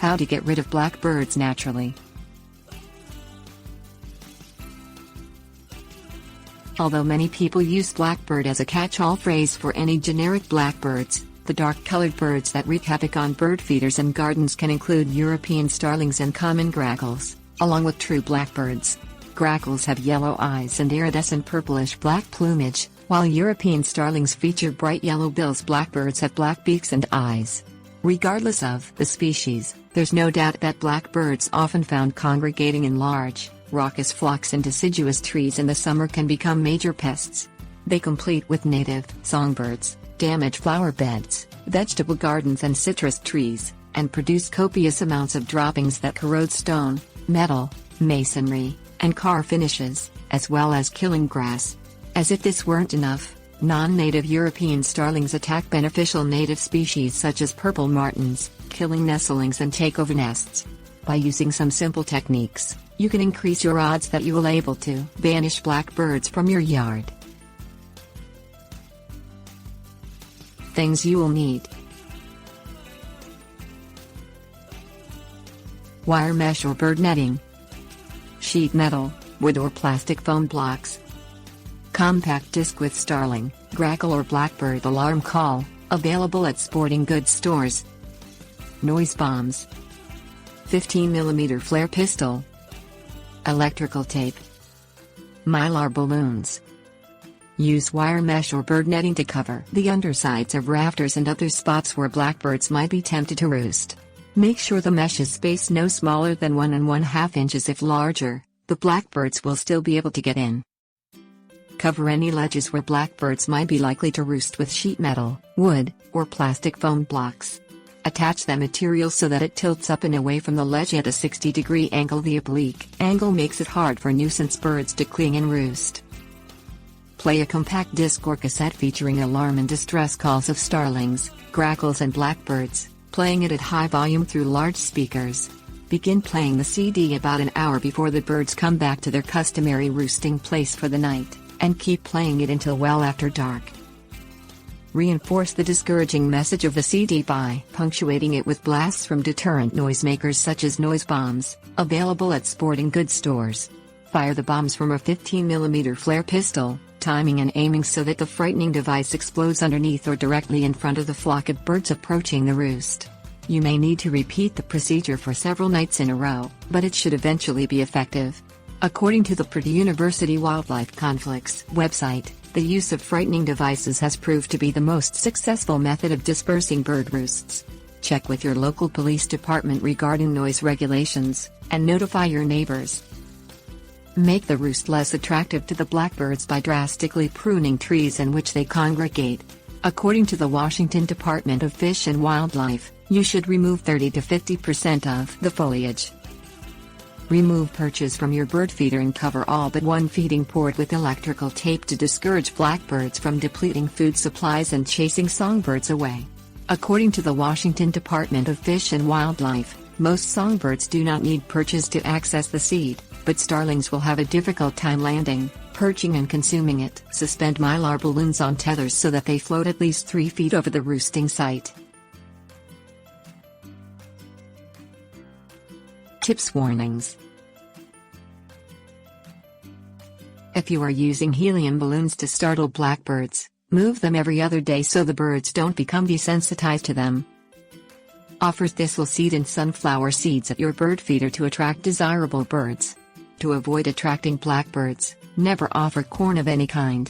How to get rid of blackbirds naturally. Although many people use blackbird as a catch-all phrase for any generic blackbirds, the dark-colored birds that wreak havoc on bird feeders and gardens can include European starlings and common grackles, along with true blackbirds. Grackles have yellow eyes and iridescent purplish-black plumage, while European starlings feature bright yellow bills. Blackbirds have black beaks and eyes. Regardless of the species, there's no doubt that blackbirds, often found congregating in large, raucous flocks in deciduous trees in the summer, can become major pests. They compete with native songbirds, damage flower beds, vegetable gardens and citrus trees, and produce copious amounts of droppings that corrode stone, metal, masonry, and car finishes, as well as killing grass. As if this weren't enough, non-native European starlings attack beneficial native species such as purple martins, killing nestlings and take over nests. By using some simple techniques, you can increase your odds that you will able to banish blackbirds from your yard. Things you will need: wire mesh or bird netting, sheet metal, wood or plastic foam blocks, compact disc with starling, grackle or blackbird alarm call, available at sporting goods stores, noise bombs, 15mm flare pistol, electrical tape, mylar balloons. Use wire mesh or bird netting to cover the undersides of rafters and other spots where blackbirds might be tempted to roost. Make sure the mesh is spaced no smaller than 1½ inches. If larger, the blackbirds will still be able to get in. Cover any ledges where blackbirds might be likely to roost with sheet metal, wood, or plastic foam blocks. Attach the material so that it tilts up and away from the ledge at a 60-degree angle. The oblique angle makes it hard for nuisance birds to cling and roost. Play a compact disc or cassette featuring alarm and distress calls of starlings, grackles and blackbirds, playing it at high volume through large speakers. Begin playing the CD about an hour before the birds come back to their customary roosting place for the night, and keep playing it until well after dark. Reinforce the discouraging message of the CD by punctuating it with blasts from deterrent noisemakers such as noise bombs, available at sporting goods stores. Fire the bombs from a 15mm flare pistol, timing and aiming so that the frightening device explodes underneath or directly in front of the flock of birds approaching the roost. You may need to repeat the procedure for several nights in a row, but it should eventually be effective. According to the Purdue University Wildlife Conflicts website, the use of frightening devices has proved to be the most successful method of dispersing bird roosts. Check with your local police department regarding noise regulations, and notify your neighbors. Make the roost less attractive to the blackbirds by drastically pruning trees in which they congregate. According to the Washington Department of Fish and Wildlife, you should remove 30 to 50% of the foliage. Remove perches from your bird feeder and cover all but one feeding port with electrical tape to discourage blackbirds from depleting food supplies and chasing songbirds away. According to the Washington Department of Fish and Wildlife, most songbirds do not need perches to access the seed, but starlings will have a difficult time landing, perching and consuming it. Suspend mylar balloons on tethers so that they float at least 3 feet over the roosting site. Tips: warnings. If you are using helium balloons to startle blackbirds, move them every other day so the birds don't become desensitized to them. Offer thistle seed and sunflower seeds at your bird feeder to attract desirable birds. To avoid attracting blackbirds, never offer corn of any kind.